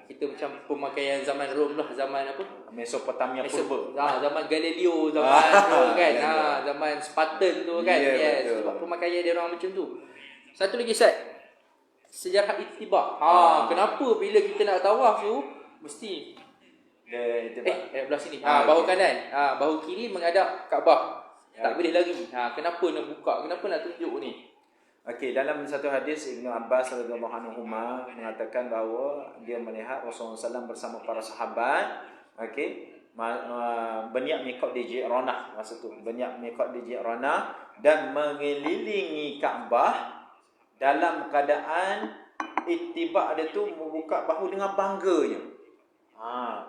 Kita macam pemakaian zaman Rom lah, zaman apa? Mesopotamia purba. Zaman Galileo, zaman tu kan. Zaman Spartan tu kan. Yes, sebab pemakaian dia orang macam tu. Satu lagi Ustaz. Sejarah ittiba. Kenapa bila kita nak tawaf tu mesti belah sini. Bahu kanan, bahu kiri menghadap Kaabah. Tak boleh lagi. Kenapa nak buka? Kenapa nak tunjuk ni? Okey, dalam satu hadis Ibnu Abbas radhiyallahu anhu mengatakan bahawa dia melihat Rasulullah SAW bersama para sahabat, okey, berniat miqat di Ji'ranah masa tu, berniat miqat di Ji'ranah dan mengelilingi Kaabah dalam keadaan ittiba' dia tu membuka bahu dengan bangganya.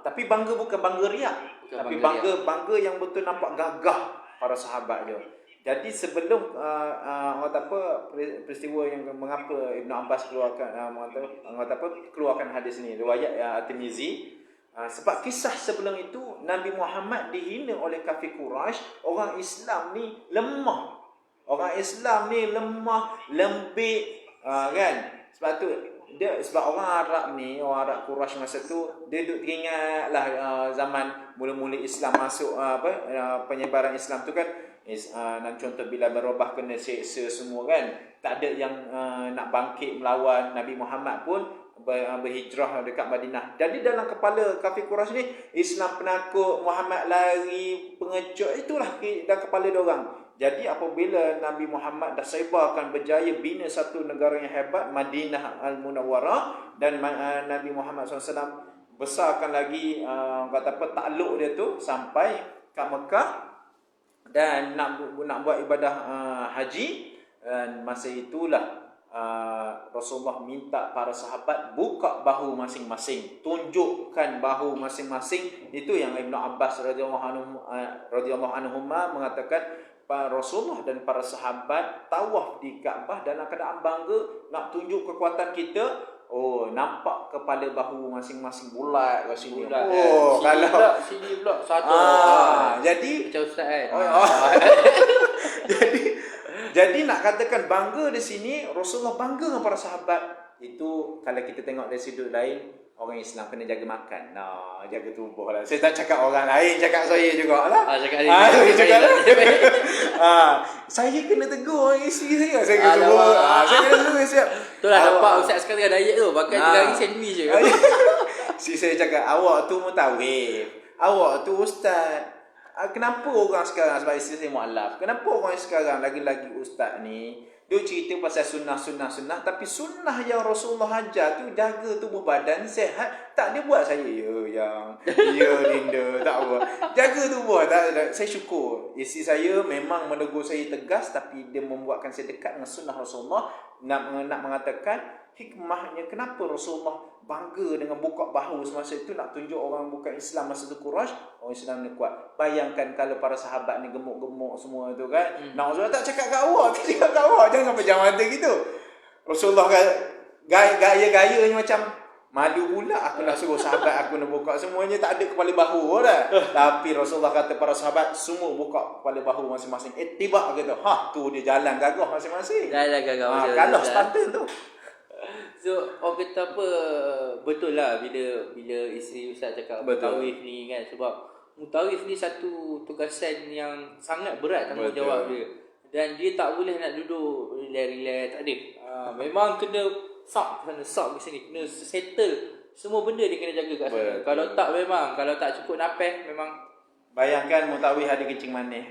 Tapi bangga bukan bangga riak, tapi bangga yang betul nampak gagah para sahabat dia. Jadi sebelum peristiwa yang mengapa Ibnu Abbas keluarkan hadis ni, riwayat At-Tirmizi, sebab kisah sebelum itu Nabi Muhammad dihina oleh kafir Quraisy, orang Islam ni lemah. Orang Islam ni lemah, lembik, kan? Sebab tu sebab orang Arab ni, orang Arab Quraisy masa tu dia duk teringatlah zaman mula-mula Islam masuk penyebaran Islam tu kan. Dan contoh bila berubah kena seksa semua kan, tak ada yang nak bangkit melawan Nabi Muhammad pun berhijrah dekat Madinah. Jadi dalam kepala kafir Quraisy ni, Islam penakut, Muhammad lari, pengecut, itulah dalam kepala diorang. Jadi apabila Nabi Muhammad dah sebarkan berjaya bina satu negara yang hebat, Madinah Al-Munawwarah, dan Nabi Muhammad SAW besarkan lagi takluk dia tu sampai ke Mekah dan nak buat ibadah haji. Dan masa itulah Rasulullah minta para sahabat buka bahu masing-masing, tunjukkan bahu masing-masing. Itu yang Ibnu Abbas radhiyallahu anhu mengatakan Rasulullah dan para sahabat tawaf di Kaabah dalam keadaan bangga nak tunjuk kekuatan kita. Nampak kepala bahu masing-masing bulat kat sini. Sini pula satu. Jadi macam Ustaz kan. Jadi nak katakan bangga di sini, Rasulullah bangga dengan para sahabat. Itu kalau kita tengok dari sudut lain, orang Islam kena jaga makan. Jaga tubuh lah. Saya tak cakap orang lain, cakap saya jugalah. Cakap saya kena tegur orang isteri saya. Saya kena tegur. Saya kena tegur siap. Itulah nampak Ustaz sekarang tengah diet tu, pakai 3 hari sandwich je. Saya cakap awak tu mutawif, awak tu ustaz. Kenapa orang sekarang, sebab isteri saya mu'alaf, kenapa orang sekarang lagi-lagi ustaz ni dia cerita pasal sunnah, tapi sunnah yang Rasulullah ajar tu jaga tubuh badan sihat, tak dia buat saya Linda tak apa. Jaga tubuh tak, saya syukur isteri saya memang menegur saya tegas, tapi dia membuatkan saya dekat dengan sunnah Rasulullah. Nak mengatakan hikmahnya kenapa Rasulullah bangga dengan buka bahu semasa itu, nak tunjuk orang bukan Islam masa itu Quraisy, orang Islam ni kuat. Bayangkan kalau para sahabat ni gemuk-gemuk semua tu kan. Rasulullah tak cakap kat awak, jangan pejam mata gitu. Rasulullah gaya-gayanya macam malu pula aku nak suruh sahabat aku nak buka, semuanya tak ada kepala bahu dah. Tapi Rasulullah kata para sahabat semua buka kepala bahu masing-masing. Tiba kata, tu dia jalan gagah masing-masing. Jalan gagah. Kalau Spartan tu. So orang kata apa, betul lah bila isteri Ustaz cakap mutawif ni kan, sebab mutawif ni satu tugasan yang sangat berat tanggungjawab dia, dan dia tak boleh nak duduk relax-relax, tak ada. Memang kena sap ke sana, sap ke sini, kena settle. Semua benda dia kena jaga kat sana. Betul. Kalau tak cukup nafas memang Bayangkan mutawih ada kencing manis.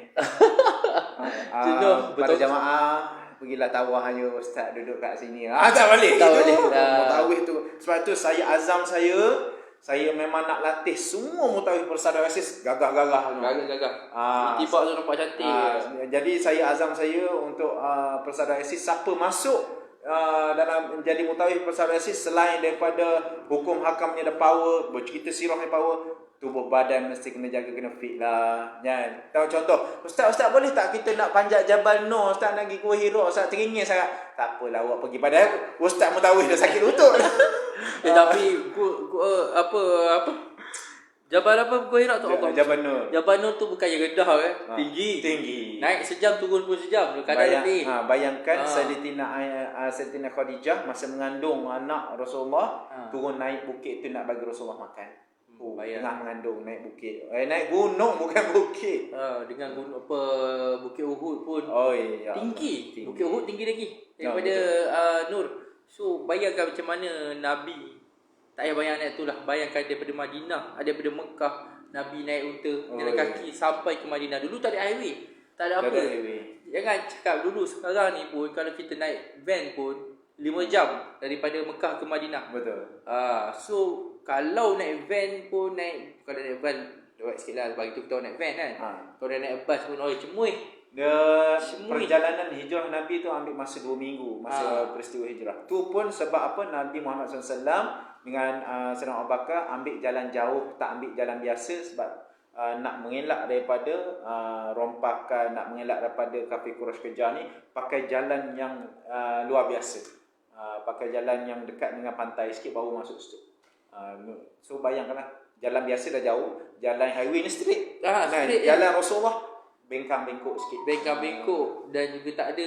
Jenuh, Pada betul. jamaah pergilah tawah ayo ustaz duduk kat sini. Tak boleh. Tak gitu. boleh. Mutawih tu. Sebab tu azam saya memang nak latih semua mutawih persada asis gagah-gagah. Gagah. Tiba tu nampak cantik. Jadi azam saya untuk persada asis siapa masuk dalam menjadi mutawih persada asis selain daripada hukum hakamnya ada power, bercerita sirahnya power, tubuh badan mesti kena jaga, kena fit lah. Kan? Tahu contoh, Ustaz boleh tak kita nak panjat Jabal Nur, Ustaz nak pergi Kuala Hira, Ustaz teringin sangat. Tak apalah awak pergi, padahal Ustaz mutawih dah sakit lutut. Tapi apa Jabal apa Kuala Hira tu Allah. Jabal Nur. Jabal Nur tu bukan yang rendah kan. Tinggi. Naik sejam turun pun sejam. Bayangkan Sayyidatina Khadijah masa mengandung anak Rasulullah, turun naik bukit tu nak bagi Rasulullah makan. Tengah mengandung naik bukit. Naik gunung bukan bukit. Dengan gunung Bukit Uhud pun tinggi. Bukit Uhud tinggi lagi daripada Nur. So bayangkan macam mana Nabi, tak payah bayang naik tu lah. Bayangkan daripada Madinah, daripada Mekah, Nabi naik unta jalan kaki sampai ke Madinah. Dulu tak ada highway, tak ada apa. Jangan cakap dulu, sekarang ni pun kalau kita naik van pun 5 jam daripada Mekah ke Madinah. Betul. So kalau naik van pun kalau naik van lewat sikit lah, bagi tu kita naik van kan. Kalau dah naik bas pun cemuih. Perjalanan hijrah Nabi tu ambil masa 2 minggu masa peristiwa hijrah. Tu pun sebab apa Nabi Muhammad SAW dengan Sayyidina Abu Bakar ambil jalan jauh, tak ambil jalan biasa sebab nak mengelak daripada rompakan, nak mengelak daripada kafir Quraisy kejar ni, pakai jalan yang luar biasa. Pakai jalan yang dekat dengan pantai sikit baru masuk situ. So bayangkanlah, jalan biasa dah jauh, jalan highway ni straight. Straight jalan Rasulullah bengkang-bengkok sikit. Bengkang-bengkok dan juga tak ada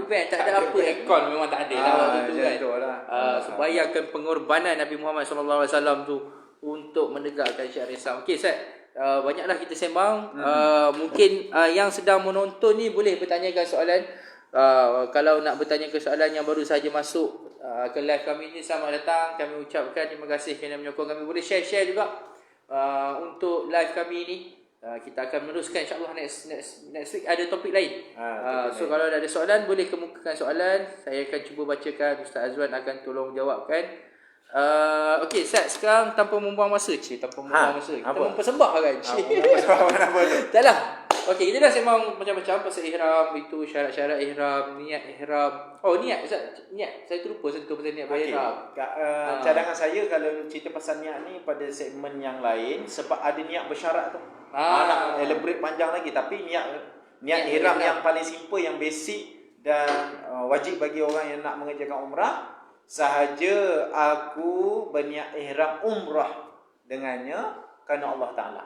van, tak ada apa, aircon memang tak ada lah waktu tu kan. So bayangkan pengorbanan Nabi Muhammad SAW tu untuk menegakkan syiar Islam. Okey Ustaz, banyaklah kita sembang. Mungkin yang sedang menonton ni boleh bertanyakan soalan. Kalau nak bertanya ke soalan yang baru saja masuk ke live kami ni, selamat datang. Kami ucapkan terima kasih kerana menyokong kami. Boleh share juga untuk live kami ni. Kita akan meneruskan insyaAllah next week ada topik lain. So kalau ada soalan boleh kemukakan soalan. Saya akan cuba bacakan, Ustaz Azwan akan tolong jawabkan. Okey Ustaz, sekarang tanpa membuang masa, kita mempersembahkan. Apa tu? Taklah. Okey, kita dah sembang macam-macam pasal ihram, itu syarat-syarat ihram, niat ihram. Niat Ustaz, niat. Saya terlupa sentuh pasal niat ihram. Cadangan saya kalau cerita pasal niat ni pada segmen yang lain, sebab ada niat bersyarat tu. Nak elaborate panjang lagi, tapi niat ihram yang paling simple, yang basic dan wajib bagi orang yang nak mengerjakan umrah, sahaja aku berniat ihram umrah dengannya kerana Allah Ta'ala.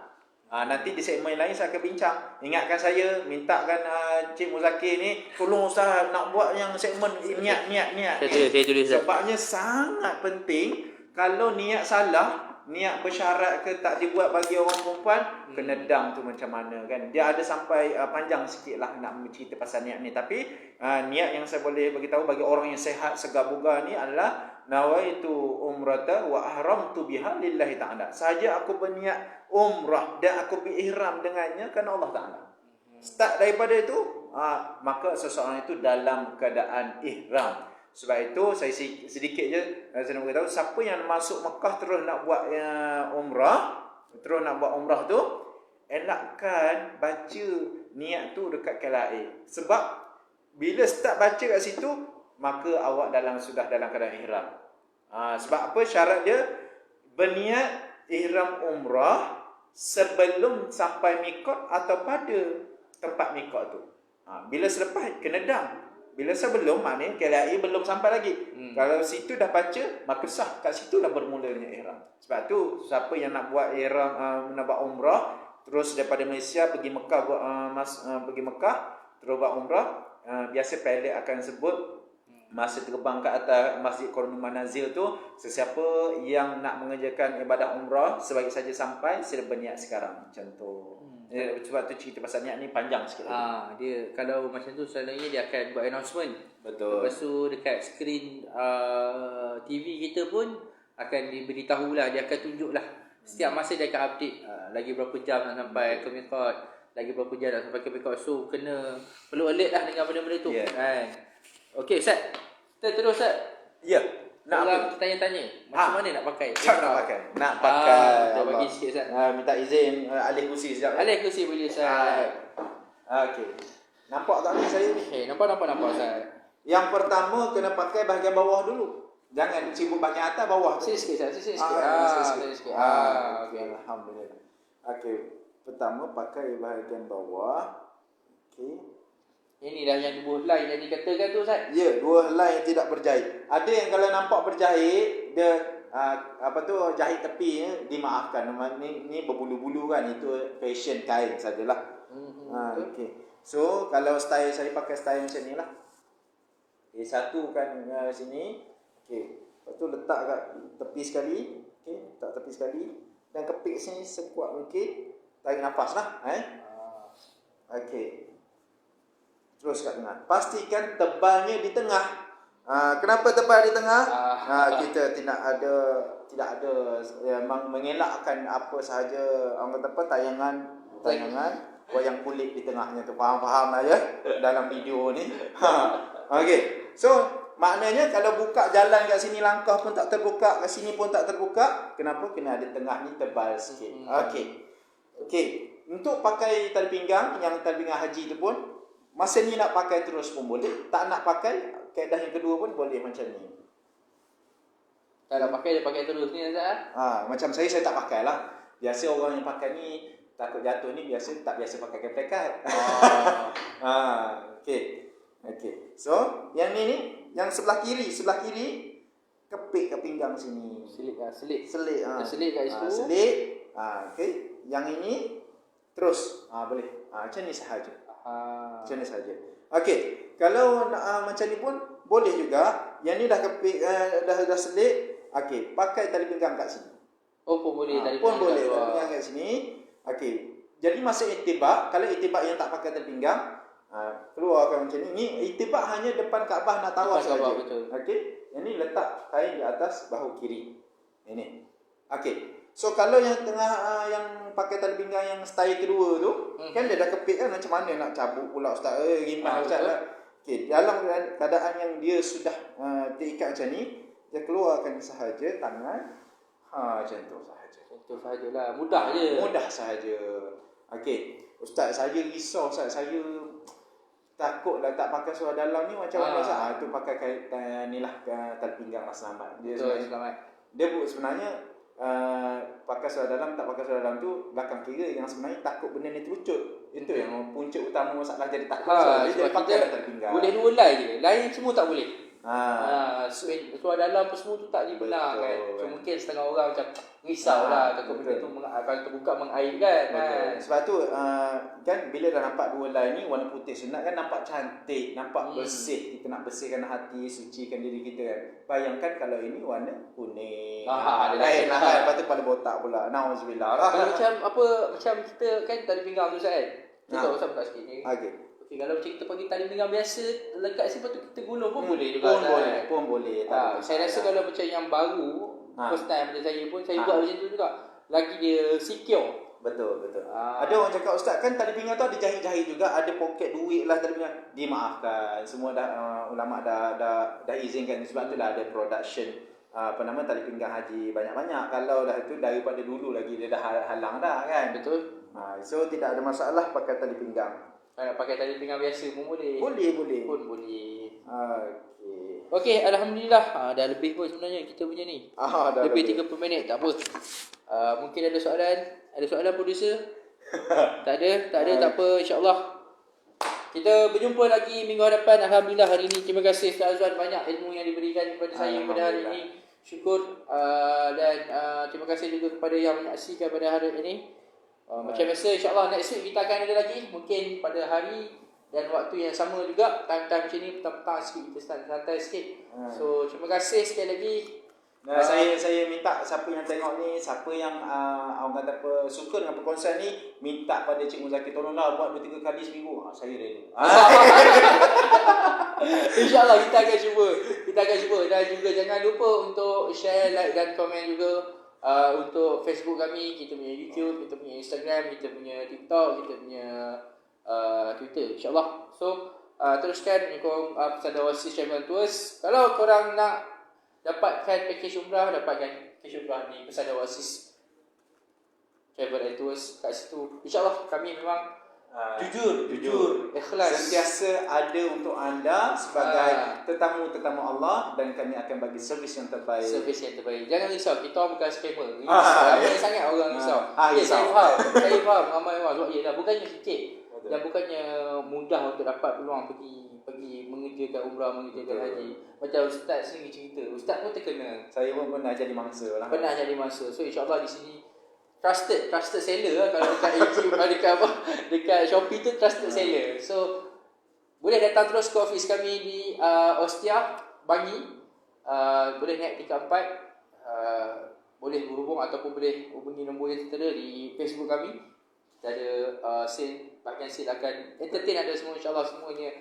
Nanti di segmen lain saya akan bincang. Ingatkan saya, mintakan Cik Muzakir ni, tolong Ustaz nak buat yang segmen niat. Saya tulis. Sebabnya sangat penting. Kalau niat salah, niat bersyarat ke tak dibuat bagi orang perempuan, kena dam tu macam mana kan. Dia ada sampai panjang sikit lah nak cerita pasal niat ni. Tapi niat yang saya boleh bagi tahu bagi orang yang sehat, segar bugar ni adalah nawaitu umrata wa ahramtu biha lillahi ta'ala. Sahaja aku berniat umrah dan aku berihram dengannya kerana Allah Ta'ala. Start daripada itu, maka seseorang itu dalam keadaan ihram. Sebab itu saya sedikit je saya nak beritahu, siapa yang masuk Mekah terus nak buat umrah tu, elakkan baca niat tu dekat KLIA. Sebab bila start baca kat situ, maka awak sudah dalam keadaan ihram. Sebab apa syarat dia? Berniat ihram umrah sebelum sampai mikot atau pada tempat mikot tu. Bila selepas kena dam. Bila sebelum, maknanya KLIA belum sampai lagi. Kalau situ dah baca, maka sah. Kat situ dah bermulanya ihram. Sebab tu siapa yang nak buat ihram, nak buat umrah, terus daripada Malaysia pergi Mekah pergi Mekah terus buat umrah, biasa pilot akan sebut masa terbang ke atas Masjid Qarnul Manazil tu, sesiapa yang nak mengerjakan ibadah umrah sebaik saja sampai, sila berniat sekarang. Macam tu. Sebab tu cerita pasal niat ni panjang sikit lagi. Dia kalau macam tu selalunya dia akan buat announcement. Betul. Lepas tu dekat skrin TV kita pun akan diberitahu lah, dia akan tunjuk lah. Setiap masa dia akan update lagi berapa jam nak sampai ke Mikot, lagi berapa jam nak sampai ke Mikot. So perlu alert lah dengan benda-benda tu. Kan. Okey Ustaz, kita terus Ustaz. Ya. Nak Orang apa? tanya-tanya macam mana nak pakai? Nak pakai. Nak pakai. Kita bagi sikit Ustaz. Minta izin alih kursi sekejap. Alih kursi boleh Ustaz. Okey. Nampak tak ni saya ni? Nampak Ustaz. Yang pertama kena pakai bahagian bawah dulu. Jangan sibuk bahagian atas, bawah. Sini sikit Ustaz, sini sikit. Sini sikit. Okey. Alhamdulillah. Okey. Pertama pakai bahagian bawah. Okey. Inilah yang dua line yang dikatakan tu Ustaz. Ya, dua helai yang tidak berjahit. Ada yang kalau nampak berjahit, dia jahit tepi dimaafkan. Ni berbulu-bulu kan, itu fashion kain sajalah. Okey. So, kalau style saya pakai style macam ni lah. Okay, satukan sini. Okey. Lepas tu letak kat tepi sekali. Okey, letak tepi sekali dan kepik sini sekuat mungkin. Tarik nafas lah, Okey. Terus kat tengah. Pastikan tebalnya di tengah. Kenapa tebal di tengah? Kita tidak ada mengelakkan apa sahaja orang kata apa tayangan wayang kulit di tengahnya tu. Faham lah ya dalam video ni. Okey. So, maknanya kalau buka jalan kat sini langkah pun tak terbuka, kat sini pun tak terbuka. Kenapa? Kena ada tengah ni tebal sikit. Okey. Untuk pakai tali pinggang, yang tali pinggang haji tu pun masa ni nak pakai terus pun boleh. Tak nak pakai, kaedah yang kedua pun boleh macam ni. Tak nak pakai, dia pakai terus ni Ustaz. Macam saya tak pakai lah. Biasa orang yang pakai ni takut jatuh ni tak biasa pakai keplekat. Okey. So, yang ni yang sebelah kiri kepik ke pinggang sini. Selit kat situ. Selit. Okey. Yang ini terus boleh. Macam ni sahaja. Macam ni saja. Okey, kalau macam ni pun boleh juga. Yang ni dah kepik dah selit. Okey, pakai tali pinggang kat sini. Pun boleh tali pinggang kat sini. Okey. Jadi masa itibak, kalau itibak yang tak pakai tali pinggang, keluarkan macam ni. Ni itibak hanya depan Kaabah nak tawaf saja. Okey. Yang ni letak kain di atas bahu kiri. Ini. Okey. So kalau yang tengah yang pakai tali pinggang yang style kedua tu, kan dia dah kepik kan, macam mana nak cabut pula Ustaz? Rimah Ustaz lah. Okey, dalam keadaan yang dia sudah terikat macam ni, dia keluarkan sahaja tangan. Macam tu sahaja. Itu sahajalah. Mudah je. Mudah sahaja. Okey. Ustaz, saya risau Ustaz. Saya takutlah tak pakai seluar dalam ni macam mana Ustaz? Tu pakai ni lah tali pinggang lah selamat. Dia selamat. Dia sebenarnya pakai seluar dalam tak pakai seluar dalam tu belakang kira yang sebenarnya takut benda ni terucut. Itu yang punca utama masalah jadi takut. Dia pakai tali pinggang. Boleh dua line je. Lain semua tak boleh. Seluar dalam semua tu tak dibenarkan. So mungkin setengah orang macam risau lah takut benda tu akan terbuka mengaibkan. Sebab tu kan bila dah nampak dua line ni warna putih sunat kan nampak cantik, nampak bersih. Kita nak bersihkan hati, sucikan diri kita kan. Bayangkan kalau ini warna kuning. Lain lah kan. Lepas tu kepala botak pula. Nauzubillah. Macam kita kan tali pinggang tu Ustaz. Kita Ustaz buka sikit ni. Okey. Kalau macam kita pakai tali pinggang biasa lekat sini, lepas tu kita gulung pun boleh juga. Pun boleh. Saya rasa kalau macam yang baru, first time macam saya pun, saya buat macam tu juga. Lagi dia secure. Betul. Ada orang cakap Ustaz kan tali pinggang tu ada jahit-jahit juga, ada poket duit lah tali pinggang. Dimaafkan. Semua ulama dah izinkan, sebab tu dah ada production tali pinggang haji banyak-banyak. Kalau dah itu daripada dulu lagi dia dah halang dah kan. Betul. So tidak ada masalah pakai tali pinggang. Pakai tali pinggang biasa pun boleh. Boleh. Pun boleh. Okey, alhamdulillah. Dah lebih pun sebenarnya kita punya ni. Lebih 30 minit, tak apa. Mungkin ada soalan? Ada soalan producer? Tak ada, tak apa, insya-Allah. Kita berjumpa lagi minggu hadapan. Alhamdulillah hari ini terima kasih Ustaz Azwan, banyak ilmu yang diberikan kepada saya pada hari ini. Syukur dan terima kasih juga kepada yang menyaksikan pada hari ini. Macam biasa insya-Allah next week kita akan ada lagi, mungkin pada hari dan waktu yang sama juga, time-time macam ni, petang-petang sikit kita santai sikit. So terima kasih sekali lagi. Saya minta siapa yang tengok ni, siapa yang orang kata apa suka dengan perkongsian ni, minta pada Cik Muzaki tolonglah buat 2-3 kali seminggu. Saya reda. InsyaAllah kita akan cuba. Dan juga jangan lupa untuk share, like dan komen juga untuk Facebook kami, kita punya YouTube, kita punya Instagram, kita punya TikTok, kita punya Twitter, insyaAllah. So teruskan menyokong Pesada Oasis Travel Tours. Kalau korang nak dapatkan package umrah, dapatkan package umrah di Pesada Oasis Travel and Tours kat situ. InsyaAllah kami memang jujur, ikhlas, sentiasa ada untuk anda sebagai tetamu Allah, dan kami akan bagi servis yang terbaik. Jangan risau, kita orang bukan scammer. Ramai sangat orang risau. Saya faham ramai orang. Sebab yelah, bukannya sikit. Dan bukannya mudah untuk dapat peluang pergi mengerjakan umrah, mengerjakan haji. Macam Ustaz sendiri cerita, Ustaz pun terkena. Saya pun pernah jadi mangsa lah. So insyaAllah di sini trusted seller lah. Kalau dekat YouTube, dekat Shopee tu trusted seller. So boleh datang terus ke office kami di Ostia, Bangi. Boleh naik tingkat 4. Boleh berhubung ataupun boleh hubungi nombor yang tertera di Facebook kami. Kita ada bahagian sale akan entertain ada semua, insyaAllah semuanya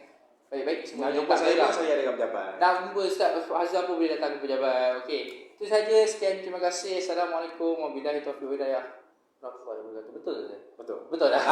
baik-baik. Nak jumpa saya pun saya ada kat pejabat. Nak jumpa Ustaz Hazam pun boleh datang ke pejabat. Okey, itu saja. Sekian, terima kasih. Assalamualaikum warahmatullahi wabarakatuh. Betul tak?